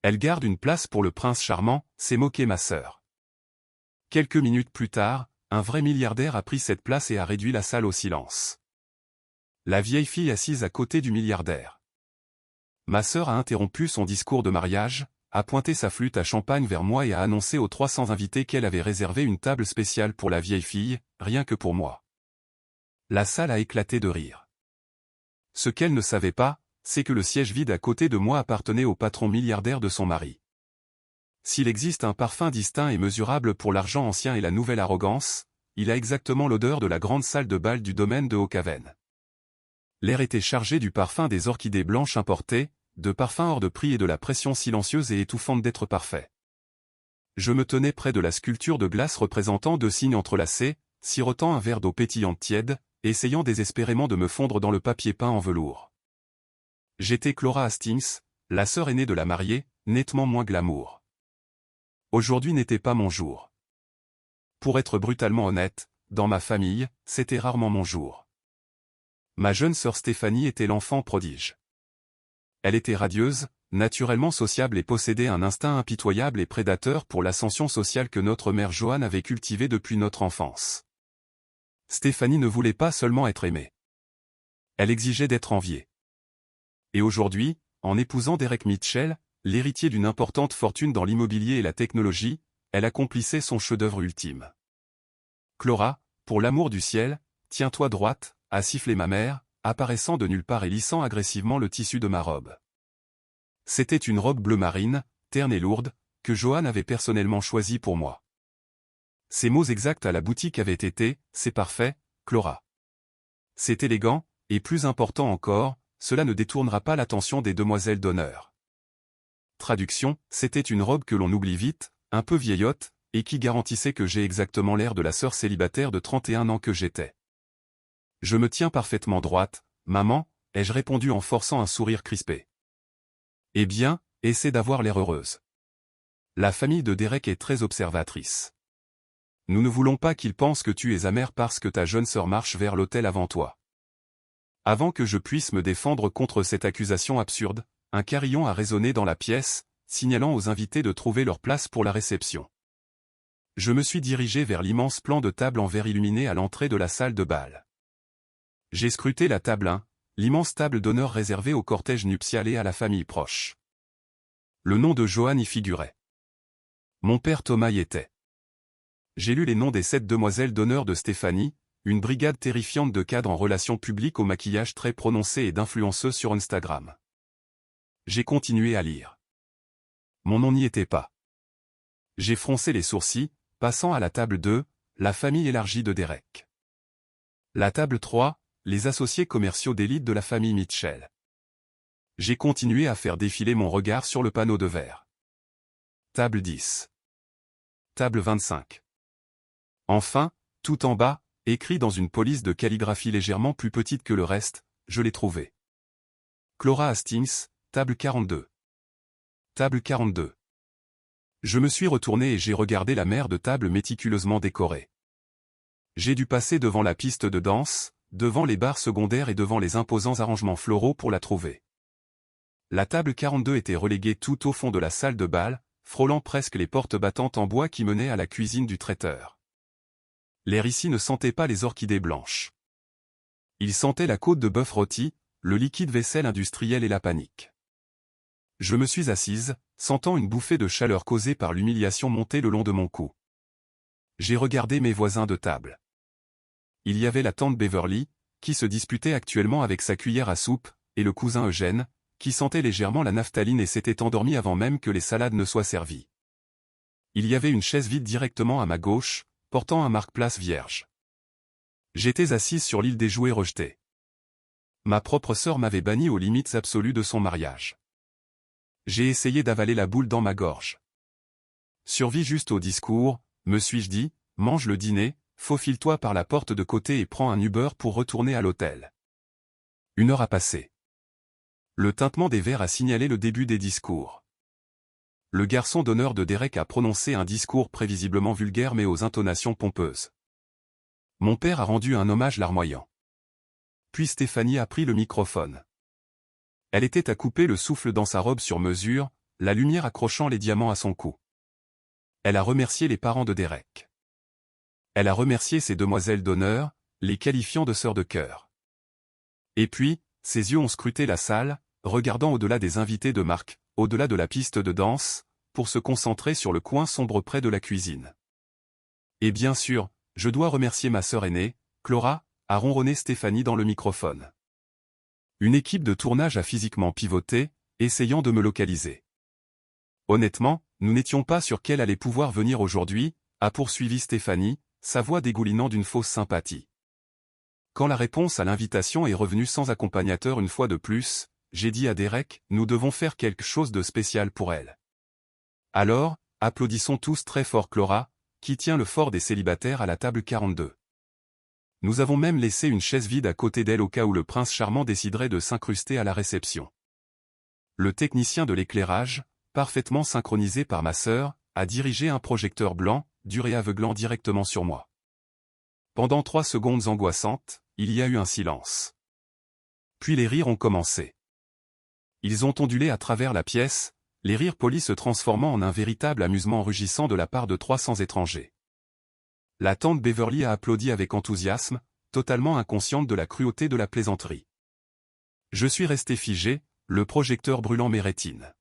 Elle garde une place pour le prince charmant, s'est moquée ma sœur. Quelques minutes plus tard, un vrai milliardaire a pris cette place et a réduit la salle au silence. La vieille fille assise à côté du milliardaire. Ma sœur a interrompu son discours de mariage, a pointé sa flûte à champagne vers moi et a annoncé aux 300 invités qu'elle avait réservé une table spéciale pour la vieille fille, rien que pour moi. La salle a éclaté de rire. Ce qu'elle ne savait pas, c'est que le siège vide à côté de moi appartenait au patron milliardaire de son mari. S'il existe un parfum distinct et mesurable pour l'argent ancien et la nouvelle arrogance, il a exactement l'odeur de la grande salle de bal du domaine de Hautcaven. L'air était chargé du parfum des orchidées blanches importées, de parfums hors de prix et de la pression silencieuse et étouffante d'être parfait. Je me tenais près de la sculpture de glace représentant deux cygnes entrelacés, sirotant un verre d'eau pétillante tiède, essayant désespérément de me fondre dans le papier peint en velours. J'étais Clara Hastings, la sœur aînée de la mariée, nettement moins glamour. Aujourd'hui n'était pas mon jour. Pour être brutalement honnête, dans ma famille, c'était rarement mon jour. Ma jeune sœur Stéphanie était l'enfant prodige. Elle était radieuse, naturellement sociable et possédait un instinct impitoyable et prédateur pour l'ascension sociale que notre mère Joanne avait cultivée depuis notre enfance. Stéphanie ne voulait pas seulement être aimée. Elle exigeait d'être enviée. Et aujourd'hui, en épousant Derek Mitchell, l'héritier d'une importante fortune dans l'immobilier et la technologie, elle accomplissait son chef-d'œuvre ultime. Clara, pour l'amour du ciel, tiens-toi droite, a sifflé ma mère, apparaissant de nulle part et lissant agressivement le tissu de ma robe. C'était une robe bleu marine, terne et lourde, que Joanne avait personnellement choisie pour moi. Ses mots exacts à la boutique avaient été « C'est parfait, Clara. C'est élégant, et plus important encore, cela ne détournera pas l'attention des demoiselles d'honneur. » Traduction, c'était une robe que l'on oublie vite, un peu vieillotte, et qui garantissait que j'ai exactement l'air de la sœur célibataire de 31 ans que j'étais. Je me tiens parfaitement droite, maman, ai-je répondu en forçant un sourire crispé. Eh bien, essaie d'avoir l'air heureuse. La famille de Derek est très observatrice. Nous ne voulons pas qu'ils pensent que tu es amère parce que ta jeune sœur marche vers l'autel avant toi. Avant que je puisse me défendre contre cette accusation absurde, un carillon a résonné dans la pièce, signalant aux invités de trouver leur place pour la réception. Je me suis dirigé vers l'immense plan de table en verre illuminé à l'entrée de la salle de bal. J'ai scruté la table 1, l'immense table d'honneur réservée au cortège nuptial et à la famille proche. Le nom de Joanne y figurait. Mon père Thomas y était. J'ai lu les noms des 7 demoiselles d'honneur de Stéphanie, une brigade terrifiante de cadres en relations publiques au maquillage très prononcé et d'influenceuses sur Instagram. J'ai continué à lire. Mon nom n'y était pas. J'ai froncé les sourcils, passant à la table 2, la famille élargie de Derek. La table 3, les associés commerciaux d'élite de la famille Mitchell. J'ai continué à faire défiler mon regard sur le panneau de verre. Table 10. Table 25. Enfin, tout en bas, écrit dans une police de calligraphie légèrement plus petite que le reste, je l'ai trouvé. Clara Hastings, table 42. Table 42. Je me suis retourné et j'ai regardé la mer de tables méticuleusement décorées. J'ai dû passer devant la piste de danse, devant les bars secondaires et devant les imposants arrangements floraux pour la trouver. La table 42 était reléguée tout au fond de la salle de bal, frôlant presque les portes battantes en bois qui menaient à la cuisine du traiteur. L'air ici ne sentait pas les orchidées blanches. Il sentait la côte de bœuf rôti, le liquide vaisselle industriel et la panique. Je me suis assise, sentant une bouffée de chaleur causée par l'humiliation monter le long de mon cou. J'ai regardé mes voisins de table. Il y avait la tante Beverly, qui se disputait actuellement avec sa cuillère à soupe, et le cousin Eugène, qui sentait légèrement la naphtaline et s'était endormi avant même que les salades ne soient servies. Il y avait une chaise vide directement à ma gauche, portant un marque-place vierge. J'étais assise sur l'île des jouets rejetés. Ma propre sœur m'avait banni aux limites absolues de son mariage. J'ai essayé d'avaler la boule dans ma gorge. Survie juste au discours, me suis-je dit, mange le dîner, faufile-toi par la porte de côté et prends un Uber pour retourner à l'hôtel. 1 heure a passé. Le tintement des verres a signalé le début des discours. Le garçon d'honneur de Derek a prononcé un discours prévisiblement vulgaire mais aux intonations pompeuses. Mon père a rendu un hommage larmoyant. Puis Stéphanie a pris le microphone. Elle était à couper le souffle dans sa robe sur mesure, la lumière accrochant les diamants à son cou. Elle a remercié les parents de Derek. Elle a remercié ses demoiselles d'honneur, les qualifiant de sœurs de cœur. Et puis, ses yeux ont scruté la salle, regardant au-delà des invités de marque, au-delà de la piste de danse, pour se concentrer sur le coin sombre près de la cuisine. Et bien sûr, je dois remercier ma sœur aînée, Clara, a ronronné Stéphanie dans le microphone. Une équipe de tournage a physiquement pivoté, essayant de me localiser. Honnêtement, nous n'étions pas sûrs qu'elle allait pouvoir venir aujourd'hui, a poursuivi Stéphanie, sa voix dégoulinant d'une fausse sympathie. Quand la réponse à l'invitation est revenue sans accompagnateur une fois de plus, j'ai dit à Derek, nous devons faire quelque chose de spécial pour elle. Alors, applaudissons tous très fort Clara, qui tient le fort des célibataires à la table 42. Nous avons même laissé une chaise vide à côté d'elle au cas où le prince charmant déciderait de s'incruster à la réception. Le technicien de l'éclairage, parfaitement synchronisé par ma sœur, a dirigé un projecteur blanc, dur et aveuglant directement sur moi. Pendant 3 secondes angoissantes, il y a eu un silence. Puis les rires ont commencé. Ils ont ondulé à travers la pièce, les rires polis se transformant en un véritable amusement rugissant de la part de 300 étrangers. La tante Beverly a applaudi avec enthousiasme, totalement inconsciente de la cruauté de la plaisanterie. Je suis resté figé, le projecteur brûlant mes rétines.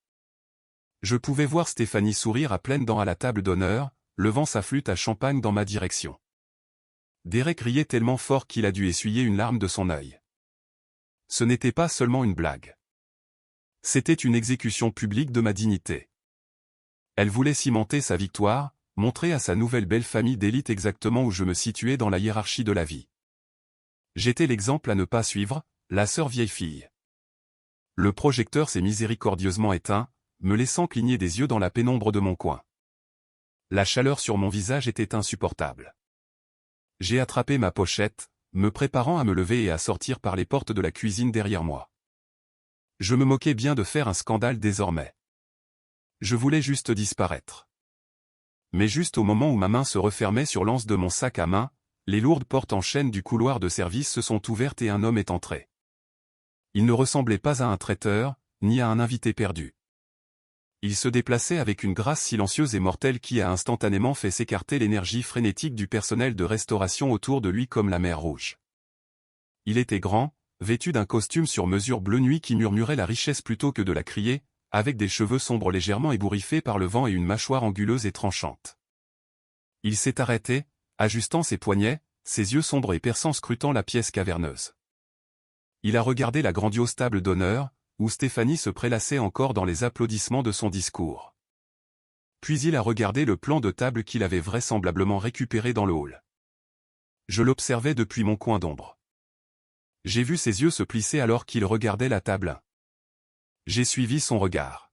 Je pouvais voir Stéphanie sourire à pleines dents à la table d'honneur, levant sa flûte à champagne dans ma direction. Derek riait tellement fort qu'il a dû essuyer une larme de son œil. Ce n'était pas seulement une blague. C'était une exécution publique de ma dignité. Elle voulait cimenter sa victoire, montrer à sa nouvelle belle famille d'élite exactement où je me situais dans la hiérarchie de la vie. J'étais l'exemple à ne pas suivre, la sœur vieille fille. Le projecteur s'est miséricordieusement éteint, me laissant cligner des yeux dans la pénombre de mon coin. La chaleur sur mon visage était insupportable. J'ai attrapé ma pochette, me préparant à me lever et à sortir par les portes de la cuisine derrière moi. Je me moquais bien de faire un scandale désormais. Je voulais juste disparaître. Mais juste au moment où ma main se refermait sur l'anse de mon sac à main, les lourdes portes en chaîne du couloir de service se sont ouvertes et un homme est entré. Il ne ressemblait pas à un traiteur, ni à un invité perdu. Il se déplaçait avec une grâce silencieuse et mortelle qui a instantanément fait s'écarter l'énergie frénétique du personnel de restauration autour de lui comme la mer Rouge. Il était grand, vêtu d'un costume sur mesure bleu nuit qui murmurait la richesse plutôt que de la crier, avec des cheveux sombres légèrement ébouriffés par le vent et une mâchoire anguleuse et tranchante. Il s'est arrêté, ajustant ses poignets, ses yeux sombres et perçants scrutant la pièce caverneuse. Il a regardé la grandiose table d'honneur, où Stéphanie se prélassait encore dans les applaudissements de son discours. Puis il a regardé le plan de table qu'il avait vraisemblablement récupéré dans le hall. Je l'observais depuis mon coin d'ombre. J'ai vu ses yeux se plisser alors qu'il regardait la table. J'ai suivi son regard.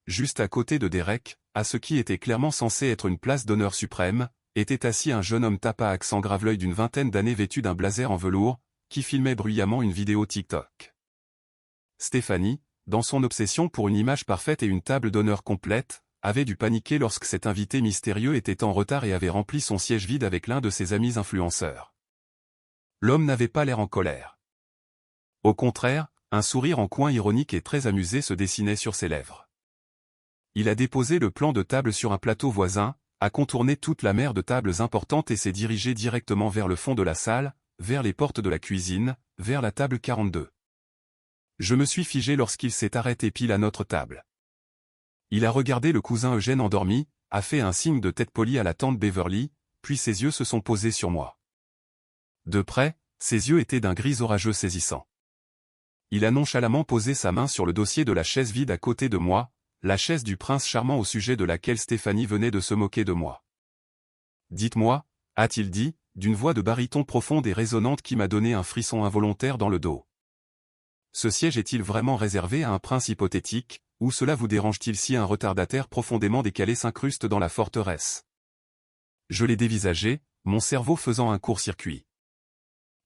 Juste à côté de Derek, à ce qui était clairement censé être une place d'honneur suprême, était assis un jeune homme tape à accent grave l'œil d'une vingtaine d'années vêtu d'un blazer en velours, qui filmait bruyamment une vidéo TikTok. Stéphanie, dans son obsession pour une image parfaite et une table d'honneur complète, avait dû paniquer lorsque cet invité mystérieux était en retard et avait rempli son siège vide avec l'un de ses amis influenceurs. L'homme n'avait pas l'air en colère. Au contraire, un sourire en coin ironique et très amusé se dessinait sur ses lèvres. Il a déposé le plan de table sur un plateau voisin, a contourné toute la mer de tables importantes et s'est dirigé directement vers le fond de la salle, vers les portes de la cuisine, vers la table 42. Je me suis figé lorsqu'il s'est arrêté pile à notre table. Il a regardé le cousin Eugène endormi, a fait un signe de tête polie à la tante Beverly, puis ses yeux se sont posés sur moi. De près, ses yeux étaient d'un gris orageux saisissant. Il a nonchalamment posé sa main sur le dossier de la chaise vide à côté de moi, la chaise du prince charmant au sujet de laquelle Stéphanie venait de se moquer de moi. « Dites-moi » a-t-il dit, d'une voix de baryton profonde et résonnante qui m'a donné un frisson involontaire dans le dos. Ce siège est-il vraiment réservé à un prince hypothétique, ou cela vous dérange-t-il si un retardataire profondément décalé s'incruste dans la forteresse? Je l'ai dévisagé, mon cerveau faisant un court-circuit.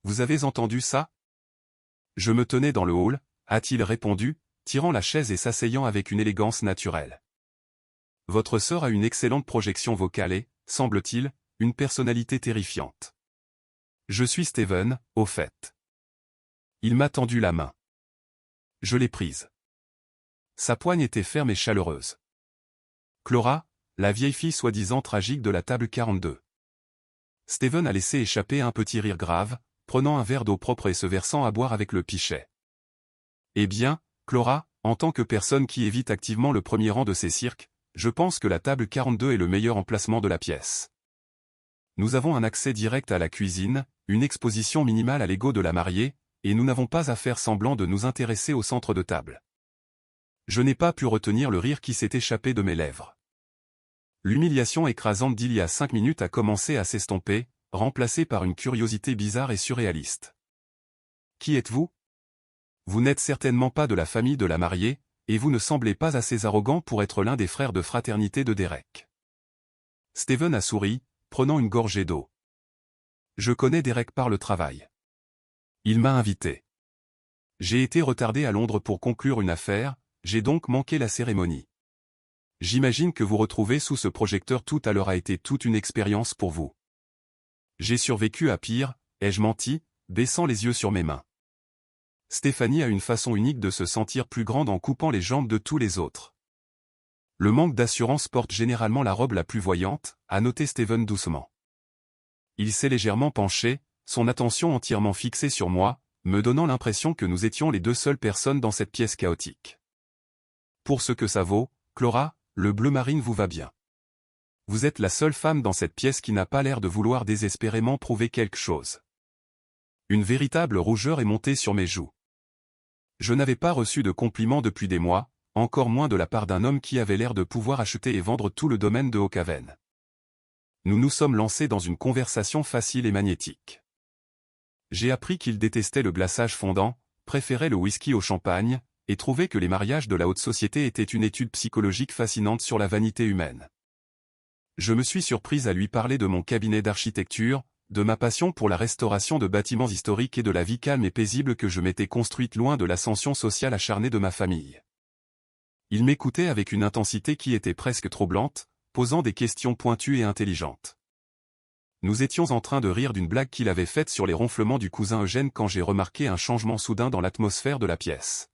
Vous avez entendu ça? Je me tenais dans le hall, a-t-il répondu, tirant la chaise et s'asseyant avec une élégance naturelle. Votre sœur a une excellente projection vocale et, semble-t-il, une personnalité terrifiante. Je suis Steven, au fait. Il m'a tendu la main. Je l'ai prise. Sa poigne était ferme et chaleureuse. Clara, la vieille fille soi-disant tragique de la table 42. Steven a laissé échapper un petit rire grave, prenant un verre d'eau propre et se versant à boire avec le pichet. Eh bien, Clara, en tant que personne qui évite activement le premier rang de ces cirques, je pense que la table 42 est le meilleur emplacement de la pièce. Nous avons un accès direct à la cuisine, une exposition minimale à l'ego de la mariée, et nous n'avons pas à faire semblant de nous intéresser au centre de table. Je n'ai pas pu retenir le rire qui s'est échappé de mes lèvres. L'humiliation écrasante d'il y a 5 minutes a commencé à s'estomper, remplacée par une curiosité bizarre et surréaliste. Qui êtes-vous? Vous n'êtes certainement pas de la famille de la mariée, et vous ne semblez pas assez arrogant pour être l'un des frères de fraternité de Derek. Steven a souri, prenant une gorgée d'eau. Je connais Derek par le travail. Il m'a invité. J'ai été retardé à Londres pour conclure une affaire, j'ai donc manqué la cérémonie. J'imagine que vous retrouver sous ce projecteur tout à l'heure a été toute une expérience pour vous. J'ai survécu à pire, ai-je menti, baissant les yeux sur mes mains. Stéphanie a une façon unique de se sentir plus grande en coupant les jambes de tous les autres. Le manque d'assurance porte généralement la robe la plus voyante, a noté Steven doucement. Il s'est légèrement penché, son attention entièrement fixée sur moi, me donnant l'impression que nous étions les deux seules personnes dans cette pièce chaotique. Pour ce que ça vaut, Clara, le bleu marine vous va bien. Vous êtes la seule femme dans cette pièce qui n'a pas l'air de vouloir désespérément prouver quelque chose. Une véritable rougeur est montée sur mes joues. Je n'avais pas reçu de compliments depuis des mois, encore moins de la part d'un homme qui avait l'air de pouvoir acheter et vendre tout le domaine de Oakhaven. Nous nous sommes lancés dans une conversation facile et magnétique. J'ai appris qu'il détestait le glaçage fondant, préférait le whisky au champagne, et trouvait que les mariages de la haute société étaient une étude psychologique fascinante sur la vanité humaine. Je me suis surprise à lui parler de mon cabinet d'architecture, de ma passion pour la restauration de bâtiments historiques et de la vie calme et paisible que je m'étais construite loin de l'ascension sociale acharnée de ma famille. Il m'écoutait avec une intensité qui était presque troublante, posant des questions pointues et intelligentes. Nous étions en train de rire d'une blague qu'il avait faite sur les ronflements du cousin Eugène quand j'ai remarqué un changement soudain dans l'atmosphère de la pièce.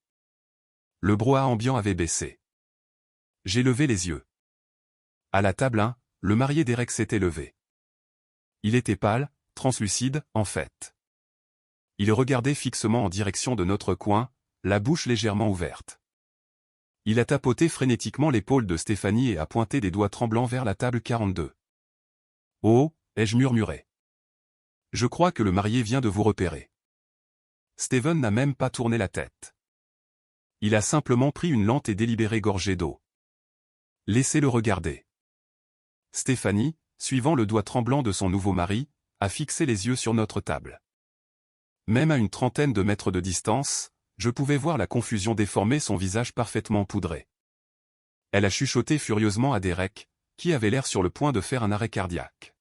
Le brouhaha ambiant avait baissé. J'ai levé les yeux. À la table 1, le marié Derek s'était levé. Il était pâle, translucide, en fait. Il regardait fixement en direction de notre coin, la bouche légèrement ouverte. Il a tapoté frénétiquement l'épaule de Stéphanie et a pointé des doigts tremblants vers la table 42. « Oh » ai-je murmuré. « Je crois que le marié vient de vous repérer. » Steven n'a même pas tourné la tête. Il a simplement pris une lente et délibérée gorgée d'eau. Laissez-le regarder. Stéphanie, suivant le doigt tremblant de son nouveau mari, a fixé les yeux sur notre table. Même à une trentaine de mètres de distance, je pouvais voir la confusion déformer son visage parfaitement poudré. Elle a chuchoté furieusement à Derek, qui avait l'air sur le point de faire un arrêt cardiaque.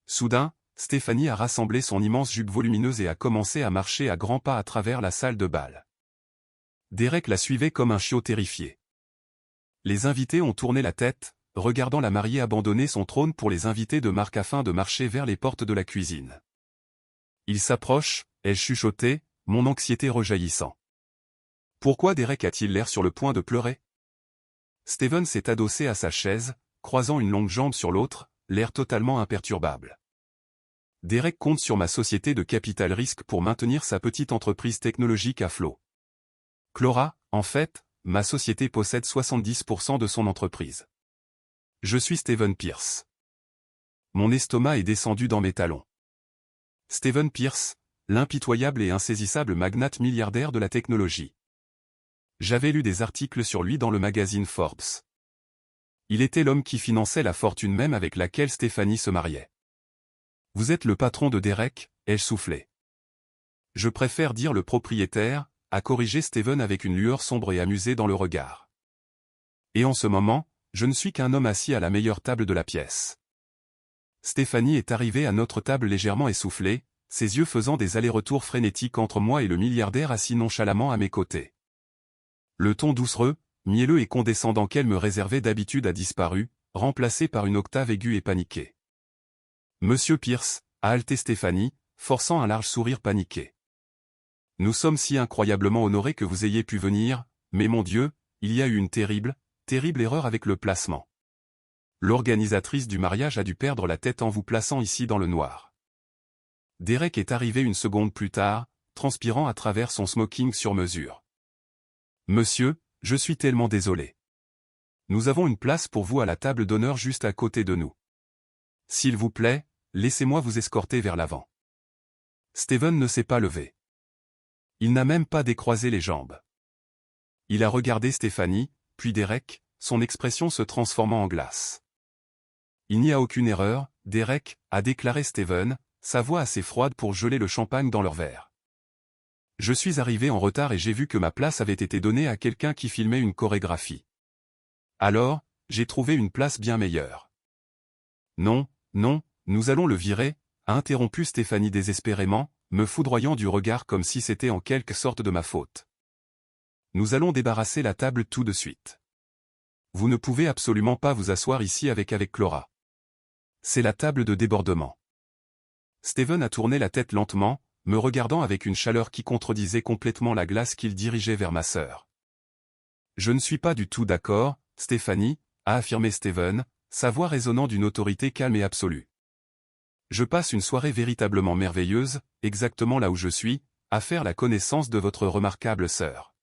Soudain, Stéphanie a rassemblé son immense jupe volumineuse et a commencé à marcher à grands pas à travers la salle de bal. Derek la suivait comme un chiot terrifié. Les invités ont tourné la tête, regardant la mariée abandonner son trône pour les invités de marque afin de marcher vers les portes de la cuisine. Il s'approche, ai-je chuchoté, mon anxiété rejaillissant. Pourquoi Derek a-t-il l'air sur le point de pleurer? Steven s'est adossé à sa chaise, croisant une longue jambe sur l'autre, l'air totalement imperturbable. Derek compte sur ma société de capital risque pour maintenir sa petite entreprise technologique à flot. Clara, en fait, ma société possède 70% de son entreprise. Je suis Steven Pierce. Mon estomac est descendu dans mes talons. Steven Pierce, l'impitoyable et insaisissable magnate milliardaire de la technologie. J'avais lu des articles sur lui dans le magazine Forbes. Il était l'homme qui finançait la fortune même avec laquelle Stéphanie se mariait. Vous êtes le patron de Derek, ai-je soufflé. Je préfère dire le propriétaire, a corrigé Steven avec une lueur sombre et amusée dans le regard. Et en ce moment, je ne suis qu'un homme assis à la meilleure table de la pièce. Stéphanie est arrivée à notre table légèrement essoufflée, ses yeux faisant des allers-retours frénétiques entre moi et le milliardaire assis nonchalamment à mes côtés. Le ton doucereux, mielleux et condescendant qu'elle me réservait d'habitude a disparu, remplacé par une octave aiguë et paniquée. Monsieur Pierce, a haleté Stéphanie, forçant un large sourire paniqué. Nous sommes si incroyablement honorés que vous ayez pu venir, mais mon Dieu, il y a eu une terrible erreur avec le placement. L'organisatrice du mariage a dû perdre la tête en vous plaçant ici dans le noir. Derek est arrivé une seconde plus tard, transpirant à travers son smoking sur mesure. Monsieur, je suis tellement désolé. Nous avons une place pour vous à la table d'honneur juste à côté de nous. S'il vous plaît, laissez-moi vous escorter vers l'avant. Steven ne s'est pas levé. Il n'a même pas décroisé les jambes. Il a regardé Stéphanie, puis Derek, son expression se transformant en glace. Il n'y a aucune erreur, Derek, a déclaré Steven, sa voix assez froide pour geler le champagne dans leur verre. Je suis arrivé en retard et j'ai vu que ma place avait été donnée à quelqu'un qui filmait une chorégraphie. Alors, j'ai trouvé une place bien meilleure. Non, nous allons le virer, a interrompu Stéphanie désespérément, me foudroyant du regard comme si c'était en quelque sorte de ma faute. Nous allons débarrasser la table tout de suite. Vous ne pouvez absolument pas vous asseoir ici avec Clara. C'est la table de débordement. Steven a tourné la tête lentement, me regardant avec une chaleur qui contredisait complètement la glace qu'il dirigeait vers ma sœur. Je ne suis pas du tout d'accord, Stéphanie, a affirmé Steven, sa voix résonnant d'une autorité calme et absolue. Je passe une soirée véritablement merveilleuse, exactement là où je suis, à faire la connaissance de votre remarquable sœur.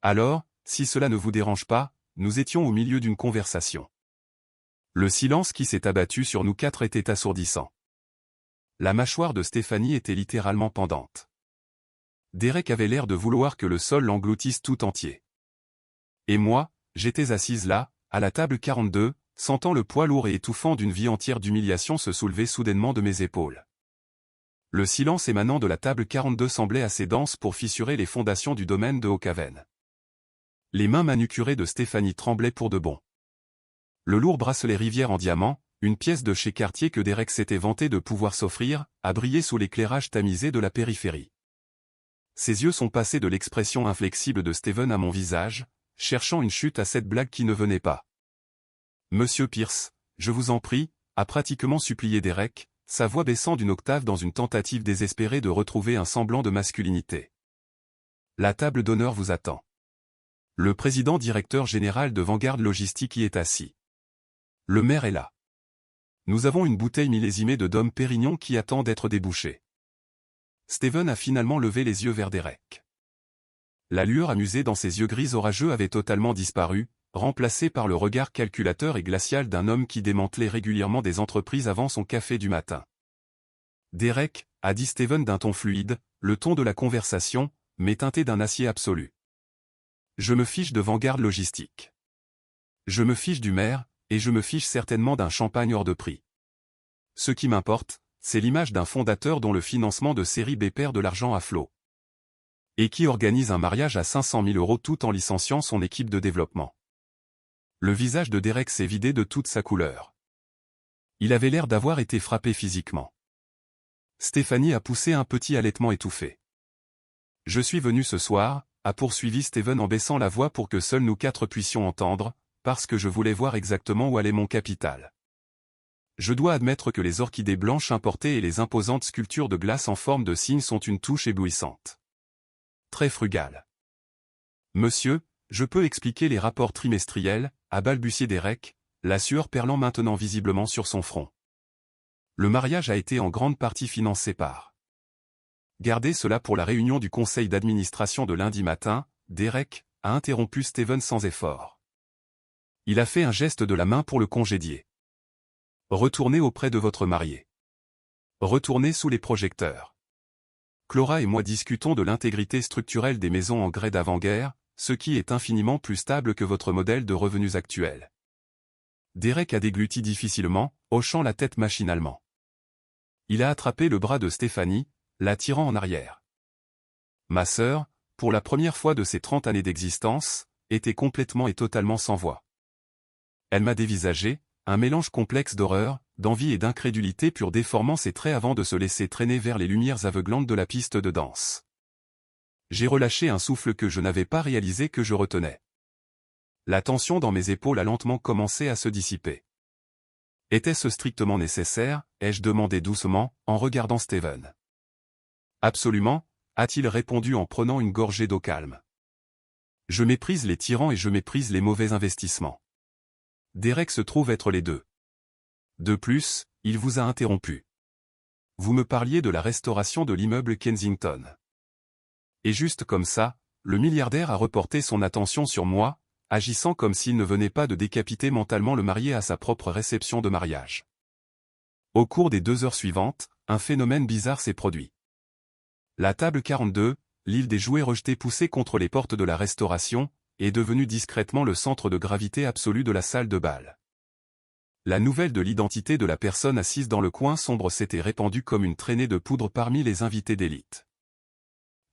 Alors, si cela ne vous dérange pas, nous étions au milieu d'une conversation. Le silence qui s'est abattu sur nous quatre était assourdissant. La mâchoire de Stéphanie était littéralement pendante. Derek avait l'air de vouloir que le sol l'engloutisse tout entier. Et moi, j'étais assise là, à la table 42, sentant le poids lourd et étouffant d'une vie entière d'humiliation se soulever soudainement de mes épaules. Le silence émanant de la table 42 semblait assez dense pour fissurer les fondations du domaine de Hawkhaven. Les mains manucurées de Stéphanie tremblaient pour de bon. Le lourd bracelet Rivière en diamant, une pièce de chez Cartier que Derek s'était vanté de pouvoir s'offrir, a brillé sous l'éclairage tamisé de la périphérie. Ses yeux sont passés de l'expression inflexible de Steven à mon visage, cherchant une chute à cette blague qui ne venait pas. Monsieur Pierce, je vous en prie, a pratiquement supplié Derek, sa voix baissant d'une octave dans une tentative désespérée de retrouver un semblant de masculinité. La table d'honneur vous attend. Le président directeur général de Vanguard Logistique y est assis. Le maire est là. Nous avons une bouteille millésimée de Dom Pérignon qui attend d'être débouchée. Steven a finalement levé les yeux vers Derek. La lueur amusée dans ses yeux gris orageux avait totalement disparu, remplacée par le regard calculateur et glacial d'un homme qui démantelait régulièrement des entreprises avant son café du matin. Derek, a dit Steven d'un ton fluide, le ton de la conversation, mais teinté d'un acier absolu. Je me fiche de Vanguard Logistique. Je me fiche du maire, et je me fiche certainement d'un champagne hors de prix. Ce qui m'importe, c'est l'image d'un fondateur dont le financement de série B perd de l'argent à flot. Et qui organise un mariage à 500 000 € tout en licenciant son équipe de développement. Le visage de Derek s'est vidé de toute sa couleur. Il avait l'air d'avoir été frappé physiquement. Stéphanie a poussé un petit halètement étouffé. Je suis venu ce soir, a poursuivi Steven en baissant la voix pour que seuls nous quatre puissions entendre, parce que je voulais voir exactement où allait mon capital. Je dois admettre que les orchidées blanches importées et les imposantes sculptures de glace en forme de cygne sont une touche éblouissante. Très frugale. Monsieur, je peux expliquer les rapports trimestriels, a balbutié Derek, la sueur perlant maintenant visiblement sur son front. Le mariage a été en grande partie financé par. Gardez cela pour la réunion du conseil d'administration de lundi matin, Derek, a interrompu Steven sans effort. Il a fait un geste de la main pour le congédier. Retournez auprès de votre marié. Retournez sous les projecteurs. Clara et moi discutons de l'intégrité structurelle des maisons en grès d'avant-guerre, ce qui est infiniment plus stable que votre modèle de revenus actuel. Derek a dégluti difficilement, hochant la tête machinalement. Il a attrapé le bras de Stéphanie, la tirant en arrière. Ma sœur, pour la première fois de ses 30 années d'existence, était complètement et totalement sans voix. Elle m'a dévisagé, un mélange complexe d'horreur, d'envie et d'incrédulité pure déformant ses traits avant de se laisser traîner vers les lumières aveuglantes de la piste de danse. J'ai relâché un souffle que je n'avais pas réalisé que je retenais. La tension dans mes épaules a lentement commencé à se dissiper. Était-ce strictement nécessaire, ai-je demandé doucement, en regardant Steven. Absolument, a-t-il répondu en prenant une gorgée d'eau calme. Je méprise les tyrans et je méprise les mauvais investissements. Derek se trouve être les deux. De plus, il vous a interrompu. Vous me parliez de la restauration de l'immeuble Kensington. Et juste comme ça, le milliardaire a reporté son attention sur moi, agissant comme s'il ne venait pas de décapiter mentalement le marié à sa propre réception de mariage. Au cours des 2 heures suivantes, un phénomène bizarre s'est produit. La table 42, l'île des jouets rejetés poussés contre les portes de la restauration, est devenue discrètement le centre de gravité absolu de la salle de bal. La nouvelle de l'identité de la personne assise dans le coin sombre s'était répandue comme une traînée de poudre parmi les invités d'élite.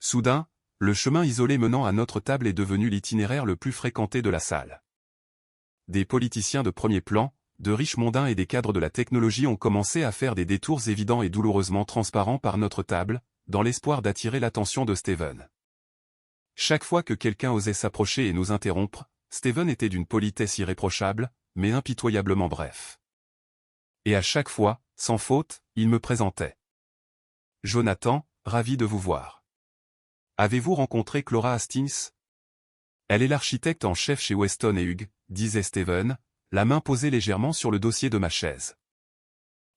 Soudain, le chemin isolé menant à notre table est devenu l'itinéraire le plus fréquenté de la salle. Des politiciens de premier plan, de riches mondains et des cadres de la technologie ont commencé à faire des détours évidents et douloureusement transparents par notre table, dans l'espoir d'attirer l'attention de Steven. Chaque fois que quelqu'un osait s'approcher et nous interrompre, Steven était d'une politesse irréprochable, mais impitoyablement bref. Et à chaque fois, sans faute, il me présentait. « Jonathan, ravi de vous voir. Avez-vous rencontré Clara Hastings? Elle est l'architecte en chef chez Weston et Hughes, disait Steven, la main posée légèrement sur le dossier de ma chaise.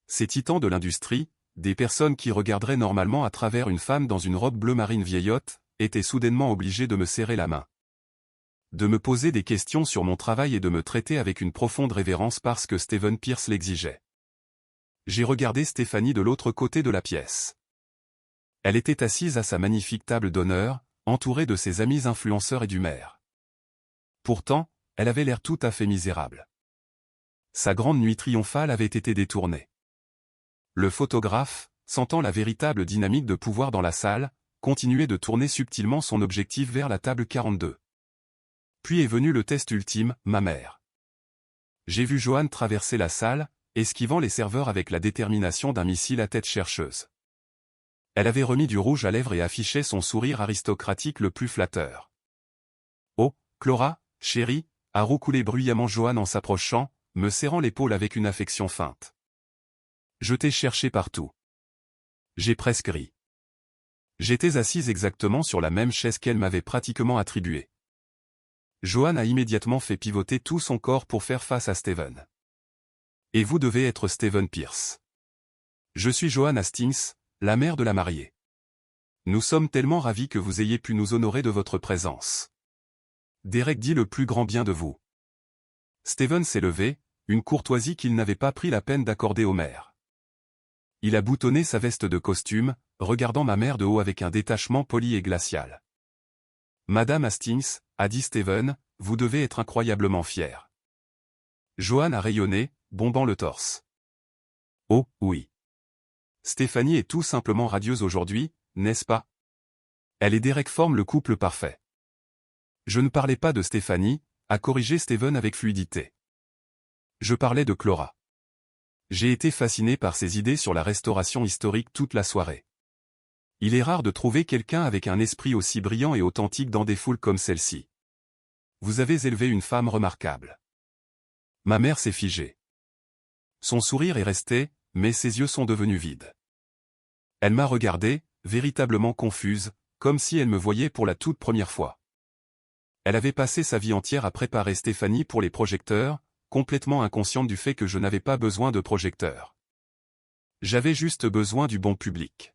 Ces titans de l'industrie, des personnes qui regarderaient normalement à travers une femme dans une robe bleu marine vieillotte, étaient soudainement obligés de me serrer la main. De me poser des questions sur mon travail et de me traiter avec une profonde révérence parce que Stephen Pierce l'exigeait. J'ai regardé Stéphanie de l'autre côté de la pièce. Elle était assise à sa magnifique table d'honneur, entourée de ses amis influenceurs et du maire. Pourtant, elle avait l'air tout à fait misérable. Sa grande nuit triomphale avait été détournée. Le photographe, sentant la véritable dynamique de pouvoir dans la salle, continuait de tourner subtilement son objectif vers la table 42. Puis est venu le test ultime, ma mère. J'ai vu Joanne traverser la salle, esquivant les serveurs avec la détermination d'un missile à tête chercheuse. Elle avait remis du rouge à lèvres et affichait son sourire aristocratique le plus flatteur. « Oh, Clara, chérie » a roucoulé bruyamment Joanne en s'approchant, me serrant l'épaule avec une affection feinte. Je t'ai cherché partout. J'ai presque ri. J'étais assise exactement sur la même chaise qu'elle m'avait pratiquement attribuée. Joanne a immédiatement fait pivoter tout son corps pour faire face à Steven. Et vous devez être Stephen Pierce. Je suis Joanne Hastings, la mère de la mariée. Nous sommes tellement ravis que vous ayez pu nous honorer de votre présence. Derek dit le plus grand bien de vous. Steven s'est levé, une courtoisie qu'il n'avait pas pris la peine d'accorder au maire. Il a boutonné sa veste de costume, regardant ma mère de haut avec un détachement poli et glacial. Madame Hastings, a dit Steven, vous devez être incroyablement fière. Joanne a rayonné, bombant le torse. Oh, oui. Stéphanie est tout simplement radieuse aujourd'hui, n'est-ce pas? Elle et Derek forment le couple parfait. Je ne parlais pas de Stéphanie, a corrigé Steven avec fluidité. Je parlais de Clara. J'ai été fasciné par ses idées sur la restauration historique toute la soirée. Il est rare de trouver quelqu'un avec un esprit aussi brillant et authentique dans des foules comme celle-ci. Vous avez élevé une femme remarquable. Ma mère s'est figée. Son sourire est resté, mais ses yeux sont devenus vides. Elle m'a regardé, véritablement confuse, comme si elle me voyait pour la toute première fois. Elle avait passé sa vie entière à préparer Stéphanie pour les projecteurs, complètement inconsciente du fait que je n'avais pas besoin de projecteurs. J'avais juste besoin du bon public.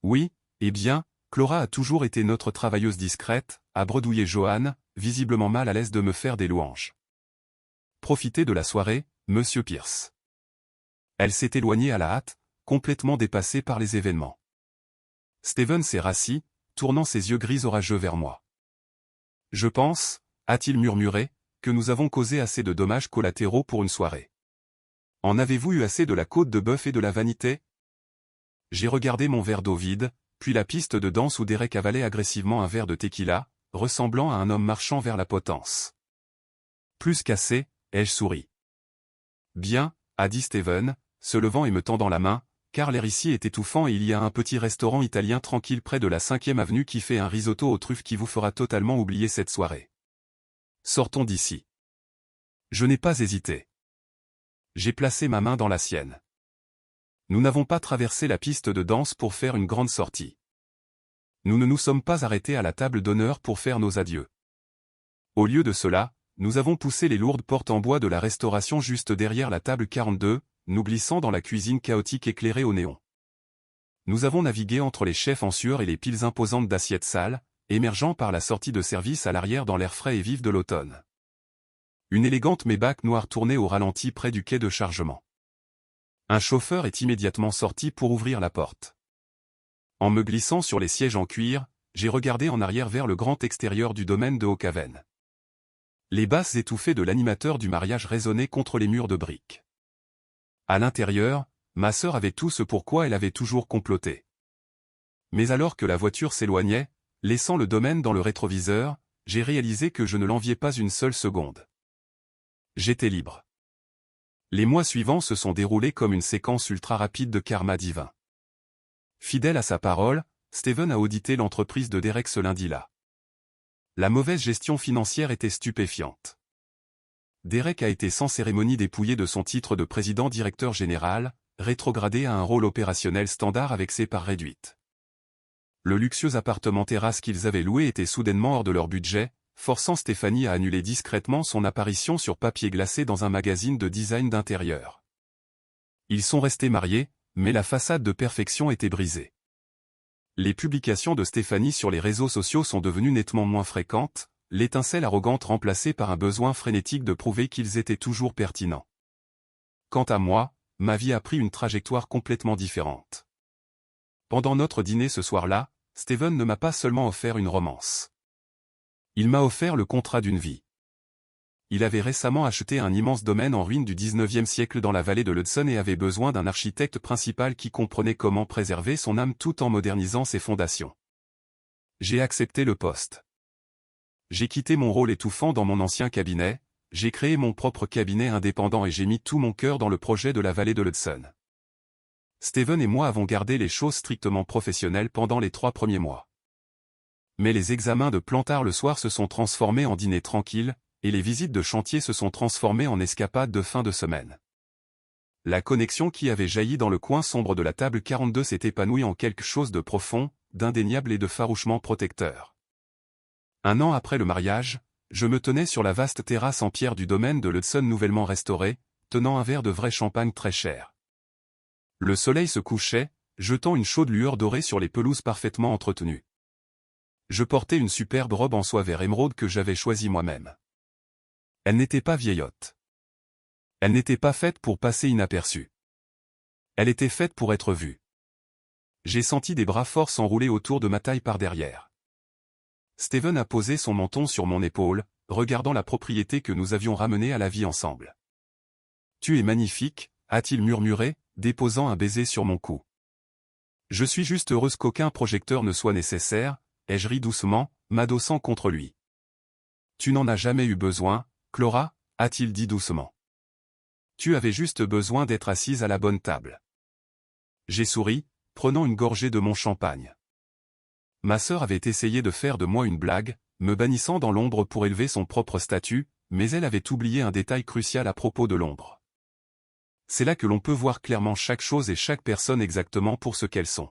Oui, eh bien, Clara a toujours été notre travailleuse discrète, a bredouillé Joanne, visiblement mal à l'aise de me faire des louanges. Profitez de la soirée, Monsieur Pierce. Elle s'est éloignée à la hâte, complètement dépassée par les événements. Steven s'est rassis, tournant ses yeux gris orageux vers moi. Je pense, a-t-il murmuré, que nous avons causé assez de dommages collatéraux pour une soirée. En avez-vous eu assez de la côte de bœuf et de la vanité? J'ai regardé mon verre d'eau vide, puis la piste de danse où Derek avalait agressivement un verre de tequila, ressemblant à un homme marchant vers la potence. Plus qu'assez, ai-je souri. Bien, a dit Steven, se levant et me tendant la main, car l'air ici est étouffant et il y a un petit restaurant italien tranquille près de la 5e avenue qui fait un risotto aux truffes qui vous fera totalement oublier cette soirée. Sortons d'ici. Je n'ai pas hésité. J'ai placé ma main dans la sienne. Nous n'avons pas traversé la piste de danse pour faire une grande sortie. Nous ne nous sommes pas arrêtés à la table d'honneur pour faire nos adieux. Au lieu de cela, nous avons poussé les lourdes portes en bois de la restauration juste derrière la table 42, nous glissant dans la cuisine chaotique éclairée au néon. Nous avons navigué entre les chefs en sueur et les piles imposantes d'assiettes sales, émergeant par la sortie de service à l'arrière dans l'air frais et vif de l'automne. Une élégante Maybach noire tournait au ralenti près du quai de chargement. Un chauffeur est immédiatement sorti pour ouvrir la porte. En me glissant sur les sièges en cuir, j'ai regardé en arrière vers le grand extérieur du domaine de Hawkaven. Les basses étouffées de l'animateur du mariage résonnaient contre les murs de briques. À l'intérieur, ma sœur avait tout ce pourquoi elle avait toujours comploté. Mais alors que la voiture s'éloignait, laissant le domaine dans le rétroviseur, j'ai réalisé que je ne l'enviais pas une seule seconde. J'étais libre. Les mois suivants se sont déroulés comme une séquence ultra rapide de karma divin. Fidèle à sa parole, Steven a audité l'entreprise de Derek ce lundi-là. La mauvaise gestion financière était stupéfiante. Derek a été sans cérémonie dépouillé de son titre de président-directeur général, rétrogradé à un rôle opérationnel standard avec ses parts réduites. Le luxueux appartement terrasse qu'ils avaient loué était soudainement hors de leur budget, forçant Stéphanie à annuler discrètement son apparition sur papier glacé dans un magazine de design d'intérieur. Ils sont restés mariés, mais la façade de perfection était brisée. Les publications de Stéphanie sur les réseaux sociaux sont devenues nettement moins fréquentes, l'étincelle arrogante remplacée par un besoin frénétique de prouver qu'ils étaient toujours pertinents. Quant à moi, ma vie a pris une trajectoire complètement différente. Pendant notre dîner ce soir-là, Steven ne m'a pas seulement offert une romance. Il m'a offert le contrat d'une vie. Il avait récemment acheté un immense domaine en ruine du 19e siècle dans la vallée de l'Hudson et avait besoin d'un architecte principal qui comprenait comment préserver son âme tout en modernisant ses fondations. J'ai accepté le poste. J'ai quitté mon rôle étouffant dans mon ancien cabinet, j'ai créé mon propre cabinet indépendant et j'ai mis tout mon cœur dans le projet de la vallée de l'Hudson. Steven et moi avons gardé les choses strictement professionnelles pendant les 3 premiers mois. Mais les examens de plantard le soir se sont transformés en dîner tranquille, et les visites de chantier se sont transformées en escapades de fin de semaine. La connexion qui avait jailli dans le coin sombre de la table 42 s'est épanouie en quelque chose de profond, d'indéniable et de farouchement protecteur. 1 an après le mariage, je me tenais sur la vaste terrasse en pierre du domaine de l'Hudson nouvellement restauré, tenant un verre de vrai champagne très cher. Le soleil se couchait, jetant une chaude lueur dorée sur les pelouses parfaitement entretenues. Je portais une superbe robe en soie vert émeraude que j'avais choisie moi-même. Elle n'était pas vieillotte. Elle n'était pas faite pour passer inaperçue. Elle était faite pour être vue. J'ai senti des bras forts s'enrouler autour de ma taille par derrière. Steven a posé son menton sur mon épaule, regardant la propriété que nous avions ramenée à la vie ensemble. « Tu es magnifique », a-t-il murmuré, déposant un baiser sur mon cou. « Je suis juste heureuse qu'aucun projecteur ne soit nécessaire », ai-je ri doucement, m'adossant contre lui. « Tu n'en as jamais eu besoin, Clara », a-t-il dit doucement. « Tu avais juste besoin d'être assise à la bonne table. » J'ai souri, prenant une gorgée de mon champagne. Ma sœur avait essayé de faire de moi une blague, me bannissant dans l'ombre pour élever son propre statut, mais elle avait oublié un détail crucial à propos de l'ombre. C'est là que l'on peut voir clairement chaque chose et chaque personne exactement pour ce qu'elles sont.